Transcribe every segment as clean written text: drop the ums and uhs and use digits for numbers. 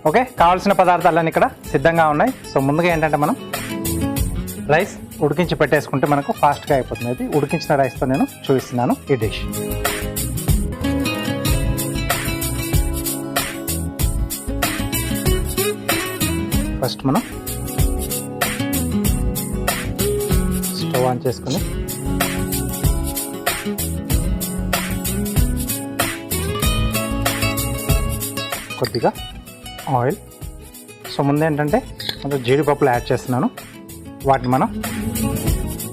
Okay, కావాల్సిన పదార్థాలన్నీ ఇక్కడ సిద్ధంగా ఉన్నాయి. సో ముందుగా ఏంటంటే మనం రైస్ ఉడికించి పెట్టేసుకుంటే మనకు ఫాస్ట్గా అయిపోతుంది. అది ఉడికించిన రైస్తో నేను చూపిస్తున్నాను ఈ డిష్. ఫస్ట్ మనం స్టవ్ ఆన్ చేసుకుని కొద్దిగా ఆయిల్. సో ముందు ఏంటంటే కొంచెం జీడిపప్పులు యాడ్ చేస్తున్నాను. వాటిని మనం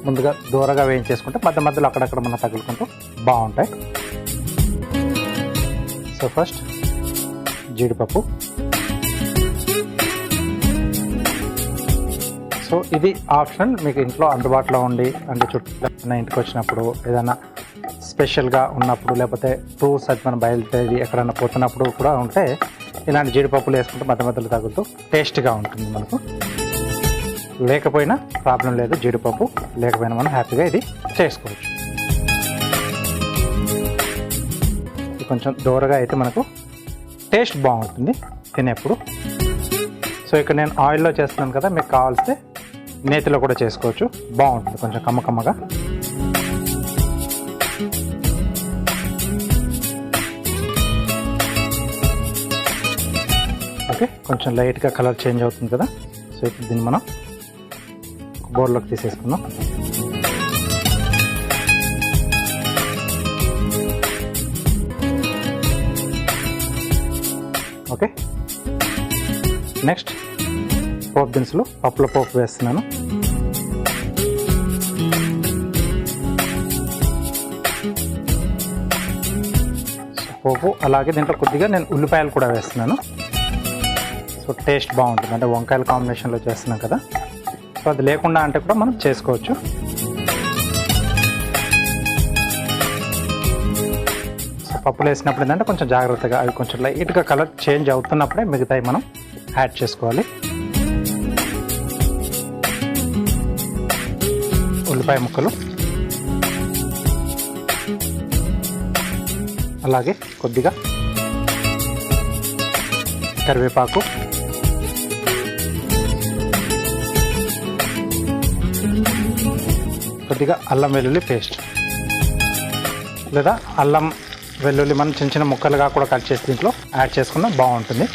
ముందుగా దూరగా వేయించేసుకుంటే మధ్య మధ్యలో అక్కడక్కడ మనం తగులుకుంటూ బాగుంటాయి. సో ఫస్ట్ జీడిపప్పు. సో ఇది ఆప్షనల్, మీకు ఇంట్లో అందుబాటులో ఉండి అంటే చుట్టూ ఇంటికి వచ్చినప్పుడు ఏదైనా స్పెషల్గా ఉన్నప్పుడు లేకపోతే టూర్స్ అది మనం బయలుదేరి ఎక్కడైనా పోతున్నప్పుడు కూడా ఉంటే ఇలాంటి జీడిపప్పులు వేసుకుంటే మధ్య మధ్యలో తగులుతూ టేస్ట్గా ఉంటుంది. మనకు లేకపోయినా ప్రాబ్లం లేదు, జీడిపప్పు లేకపోయినా మనం హ్యాపీగా ఇది చేసుకోవచ్చు. ఇది కొంచెం దూరగా అయితే మనకు టేస్ట్ బాగుంటుంది తినేప్పుడు. సో ఇక్కడ నేను ఆయిల్లో చేస్తున్నాను కదా, మీకు కావాల్సితే నేతిలో కూడా చేసుకోవచ్చు, బాగుంటుంది కొంచెం కమ్మకమ్మగా. ఓకే, కొంచెం లైట్గా కలర్ చేంజ్ అవుతుంది కదా. సో ఇప్పుడు దీన్ని మనం బౌల్లోకి తీసేసుకుందాం. ఓకే, నెక్స్ట్ పోపు దినుసులు, పప్పుల పోపు వేస్తున్నాను. పోపు అలాగే దీంట్లో కొద్దిగా నేను ఉల్లిపాయలు కూడా వేస్తున్నాను. సో టేస్ట్ బాగుంటుంది, అంటే వంకాయల కాంబినేషన్లో చేస్తున్నాం కదా. సో అది లేకుండా అంటే కూడా మనం చేసుకోవచ్చు. సో పప్పులు వేసినప్పుడు ఏంటంటే కొంచెం జాగ్రత్తగా అవి కొంచెం లైట్గా కలర్ చేంజ్ అవుతున్నప్పుడే మిగతాయి మనం యాడ్ చేసుకోవాలి. ఉల్లిపాయ ముక్కలు, అలాగే కొద్దిగా కరివేపాకు, కొద్దిగా అల్లం వెల్లుల్లి పేస్ట్, లేదా అల్లం వెల్లుల్లి మనం చిన్న చిన్న ముక్కలుగా కూడా కట్ చేసి దీంట్లో యాడ్ చేసుకున్నా బాగుంటుంది.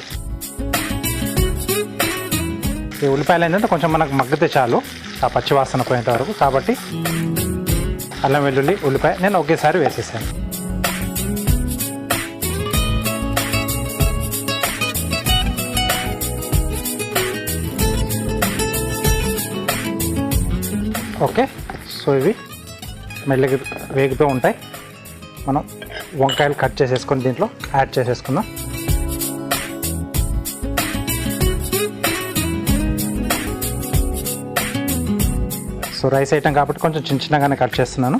ఈ ఉల్లిపాయలు ఏంటంటే కొంచెం మనకు మగ్గితే చాలు, ఆ పచ్చివాసన పోయేంత వరకు. కాబట్టి అల్లం వెల్లుల్లి ఉల్లిపాయ నేను ఒకేసారి వేసేసాను. ఓకే, సో ఇవి మెల్లగా వేగుతూ ఉంటాయి. మనం వంకాయలు కట్ చేసేసుకొని దీంట్లో యాడ్ చేసేసుకుందాం. సో రైస్ ఐటమ్ కాబట్టి కొంచెం చిన్న చిన్నగానే కట్ చేస్తున్నాను.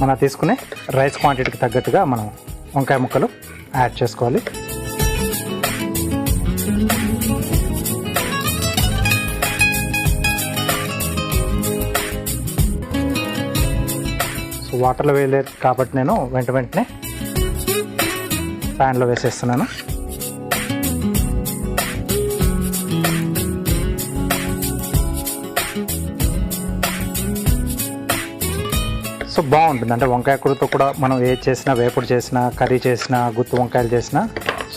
మనం తీసుకునే రైస్ క్వాంటిటీకి తగ్గట్టుగా మనం వంకాయ ముక్కలు యాడ్ చేసుకోవాలి. సో వాటర్లో వేయలేదు కాబట్టి నేను వెంటనే ప్యాన్లో వేసేస్తున్నాను. సో బాగుంటుంది, అంటే వంకాయ కూరతో కూడా మనం ఏది చేసినా, వేపుడు చేసినా, కర్రీ చేసినా, గుత్తి వంకాయలు చేసినా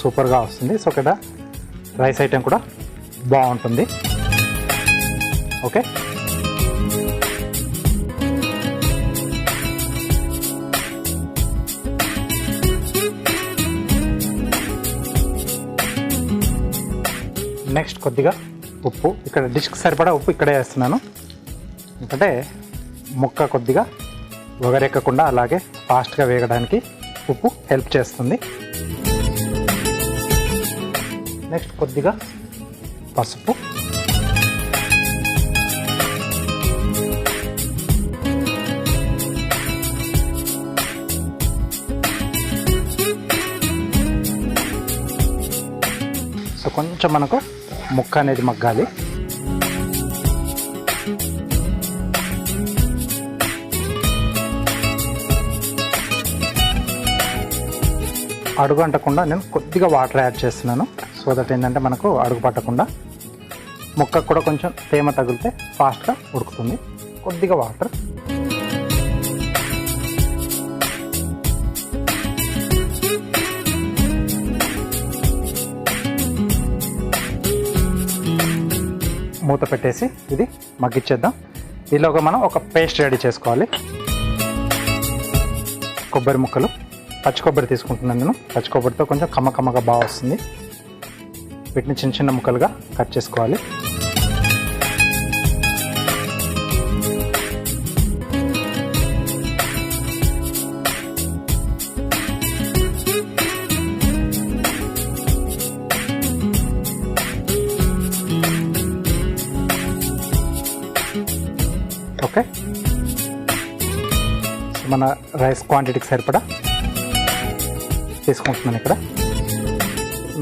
సూపర్గా వస్తుంది. సో ఇక్కడ రైస్ ఐటెం కూడా బాగుంటుంది. ఓకే, నెక్స్ట్ కొద్దిగా ఉప్పు, ఇక్కడ డిష్కి సరిపడా ఉప్పు ఇక్కడే వేస్తున్నాను. ఎందుకంటే ముక్క కొద్దిగా వగరెక్కకుండా అలాగే ఫాస్ట్గా వేగడానికి ఉప్పు హెల్ప్ చేస్తుంది. నెక్స్ట్ కొద్దిగా పసుపు, సో కొంచెం మనకు ముక్క అనేది మగ్గాలి. అడుగు అంటకుండా నేను కొద్దిగా వాటర్ యాడ్ చేస్తున్నాను. సో దట్ ఏంటంటే మనకు అడుగు పట్టకుండా, ముక్కకు కూడా కొంచెం తేమ తగిలితే ఫాస్ట్గా ఉడుకుతుంది. కొద్దిగా వాటర్. మూత పెట్టేసి ఇది మగ్గిచ్చేద్దాం. ఈలోగా మనం ఒక పేస్ట్ రెడీ చేసుకోవాలి. కొబ్బరి ముక్కలు, పచ్చి కొబ్బరి తీసుకుంటున్నాను నేను. పచ్చి కొబ్బరితో కొంచెం కమ్మగా బాగా వస్తుంది. వీటిని చిన్న చిన్న ముక్కలుగా కట్ చేసుకోవాలి. ఓకే, మన రైస్ క్వాంటిటీకి సరిపడా తీసుకుంటున్నాను ఇక్కడ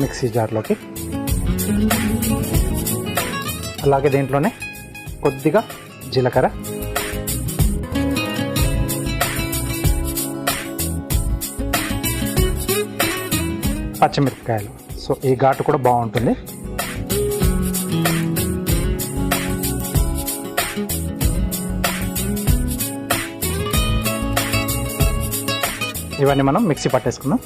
మిక్సీ జార్లోకి. అలాగే దీంట్లోనే కొద్దిగా జీలకర్ర, పచ్చిమిరపకాయలు. సో ఈ ఘాటు కూడా బాగుంటుంది. ఇవన్నీ మనం మిక్సీ పట్టేసుకుందాం.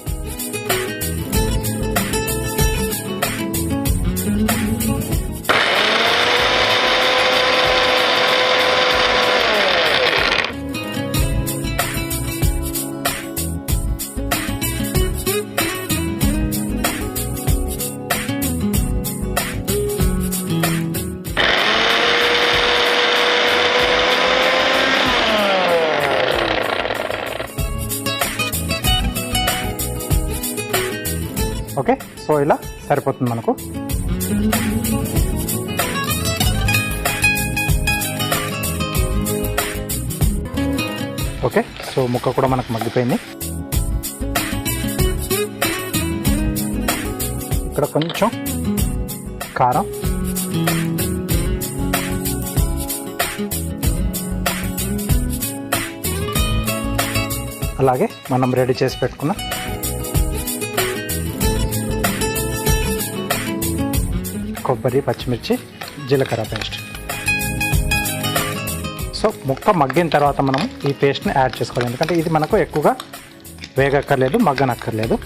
ఓకే, సో ఇలా సరిపోతుంది మనకు. ఓకే, సో ముక్క కూడా మనకు మగ్గిపోయింది. ఇక్కడ కొంచెం కారం, అలాగే మనం రెడీ చేసి పెట్టుకున్న కొబ్బరి, పచ్చిమిర్చి, జీలకర్ర పేస్ట్. సో ముక్క మగ్గిన తర్వాత మనం ఈ పేస్ట్ని యాడ్ చేసుకోవాలి. ఎందుకంటే ఇది మనకు ఎక్కువగా వేగక్కర్లేదు, మగ్గనక్కర్లేదు.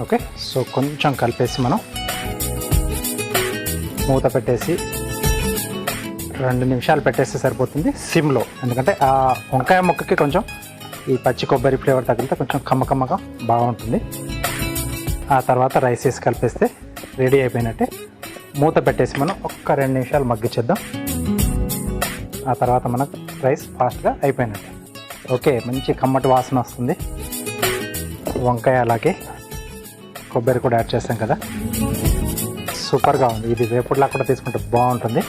ఓకే, సో కొంచెం కలిపేసి మనం మూత పెట్టేసి 2 నిమిషాలు పెట్టేస్తే సరిపోతుంది సిమ్లో. ఎందుకంటే ఆ వంకాయ ముక్కకి కొంచెం ఈ పచ్చి కొబ్బరి ఫ్లేవర్ తగిలితే కొంచెం కమ్మగా బాగుంటుంది. ఆ తర్వాత రైస్ వేసి కలిపేస్తే రెడీ అయిపోయినట్టే. మూత పెట్టేసి మనం ఒక్క 2 నిమిషాలు మగ్గిచ్చేద్దాం. ఆ తర్వాత మనకు రైస్ ఫాస్ట్గా అయిపోయినట్టే. ఓకే, మంచి కమ్మటి వాసన వస్తుంది. వంకాయ అలాగే కొబ్బరి కూడా యాడ్ చేస్తాం కదా, సూపర్గా ఉంది. ఇది వేపుడులా కూడా తీసుకుంటే బాగుంటుంది.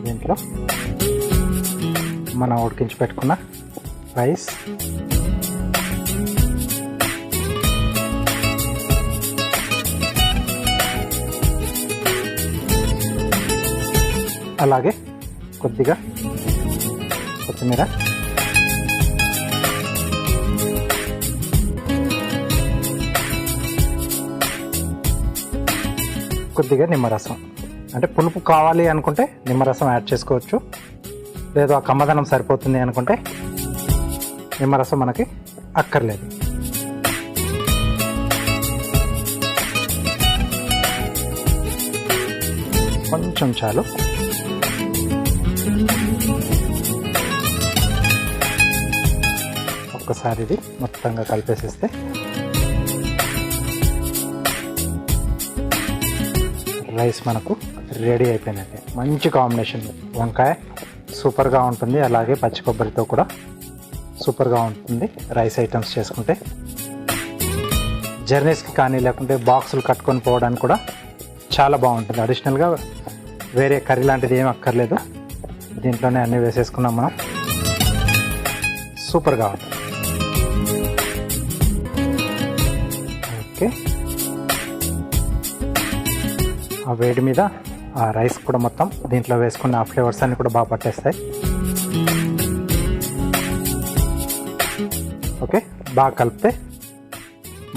దీంట్లో మనం ఉడికించి పెట్టుకున్న రైస్, అలాగే కొద్దిగా కొత్తిమీర, కొద్దిగా నిమ్మరసం. అంటే పులుపు కావాలి అనుకుంటే నిమ్మరసం యాడ్ చేసుకోవచ్చు, లేదు ఆ కమ్మదనం సరిపోతుంది అనుకుంటే నిమ్మరసం మనకి అక్కర్లేదు. కొంచెం చాలు. ఒక్కసారి ఇది మొత్తంగా కలిపేసేస్తే రైస్ మనకు రెడీ అయిపోయినట్టే. మంచి కాంబినేషన్, వంకాయ సూపర్గా ఉంటుంది, అలాగే పచ్చి కొబ్బరితో కూడా సూపర్గా ఉంటుంది. రైస్ ఐటమ్స్ చేసుకుంటే జర్నీస్కి కానీ లేకుంటే బాక్సులు కట్టుకొని పోవడానికి కూడా చాలా బాగుంటుంది. అడిషనల్గా వేరే కర్రీ లాంటిది ఏం అక్కర్లేదు, దీంట్లోనే అన్నీ వేసేసుకున్నాం మనం. సూపర్గా ఉంటుంది. ఓకే, ఆ వేడి మీద ఆ రైస్ కూడా మొత్తం దీంట్లో వేసుకున్న ఆ ఫ్లేవర్స్ అన్నీ కూడా బాగా పట్టేస్తాయి. ఓకే, బాగా కలిపితే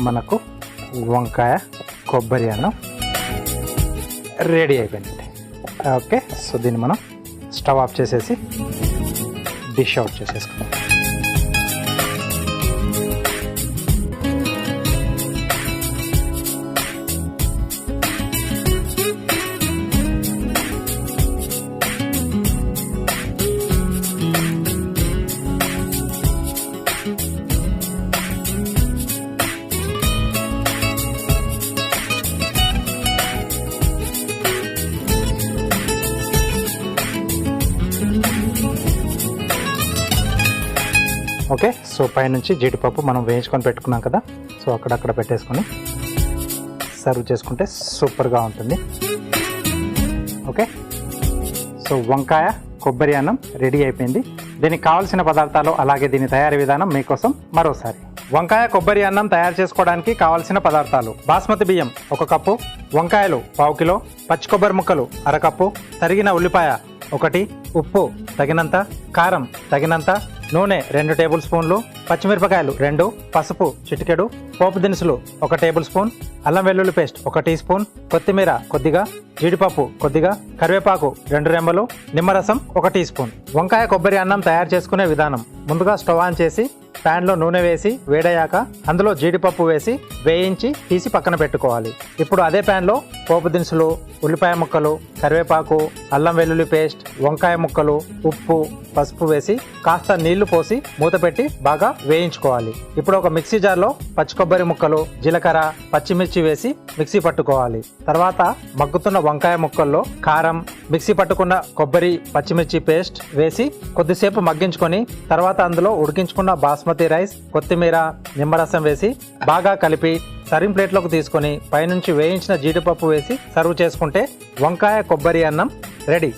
మనకు వంకాయ కొబ్బరి అన్నం రెడీ అయిపోయిందండి. ఓకే, సో దీన్ని మనం స్టవ్ ఆఫ్ చేసేసి డిష్ అవుట్ చేసేసుకుందాం. ఓకే, సో పైనుంచి జీడిపప్పు మనం వేయించుకొని పెట్టుకున్నాం కదా, సో అక్కడక్కడ పెట్టేసుకొని సర్వ్ చేసుకుంటే సూపర్గా ఉంటుంది. ఓకే, సో వంకాయ కొబ్బరి అన్నం రెడీ అయిపోయింది. దీనికి కావాల్సిన పదార్థాలు అలాగే దీని తయారీ విధానం మీకోసం మరోసారి. వంకాయ కొబ్బరి అన్నం తయారు చేసుకోవడానికి కావాల్సిన పదార్థాలు: బాస్మతి బియ్యం 1 కప్పు, వంకాయలు 1/2 కిలో, పచ్చి కొబ్బరి ముక్కలు 1/2 కప్పు, తరిగిన ఉల్లిపాయ 1, ఉప్పు తగినంత, కారం తగినంత, నూనె 2 టేబుల్ స్పూన్లు, పచ్చిమిరపకాయలు 2, పసుపు చిటికెడు, పోపు దినుసులు 1 టేబుల్ స్పూన్, అల్లం వెల్లుల్లి పేస్ట్ 1 టీ స్పూన్, కొత్తిమీర కొద్దిగా, జీడిపప్పు కొద్దిగా, కరివేపాకు 2 రెమ్మలు, నిమ్మరసం 1 టీ స్పూన్. వంకాయ కొబ్బరి అన్నం తయారు చేసుకునే విధానం: ముందుగా స్టవ్ ఆన్ చేసి ప్యాన్లో నూనె వేసి వేడయ్యాక అందులో జీడిపప్పు వేసి వేయించి తీసి పక్కన పెట్టుకోవాలి. ఇప్పుడు అదే ప్యాన్లో పోపు దినుసులు, ఉల్లిపాయ ముక్కలు, కరివేపాకు, అల్లం వెల్లుల్లి పేస్ట్, వంకాయ ముక్కలు, ఉప్పు, పసుపు వేసి కాస్త నీళ్లు పోసి మూత పెట్టి బాగా వేయించుకోవాలి. ఇప్పుడు ఒక మిక్సీ జార్లో పచ్చి కొబ్బరి ముక్కలు, జీలకర్ర, పచ్చిమిర్చి వేసి మిక్సీ పట్టుకోవాలి. తర్వాత మగ్గుతున్న వంకాయ ముక్కల్లో కారం, మిక్సీ పట్టుకున్న కొబ్బరి, పచ్చిమిర్చి పేస్ట్ వేసి కొద్దిసేపు మగ్గించుకొని తర్వాత అందులో ఉడికించుకున్న బాస్మతి రైస్, కొత్తిమీర, నిమ్మరసం వేసి బాగా కలిపి సర్వింగ్ ప్లేట్లోకి తీసుకొని పైనుంచి వేయించిన జీడిపప్పు వేసి సర్వ్ చేసుకుంటే వంకాయ కొబ్బరి అన్నం రెడీ.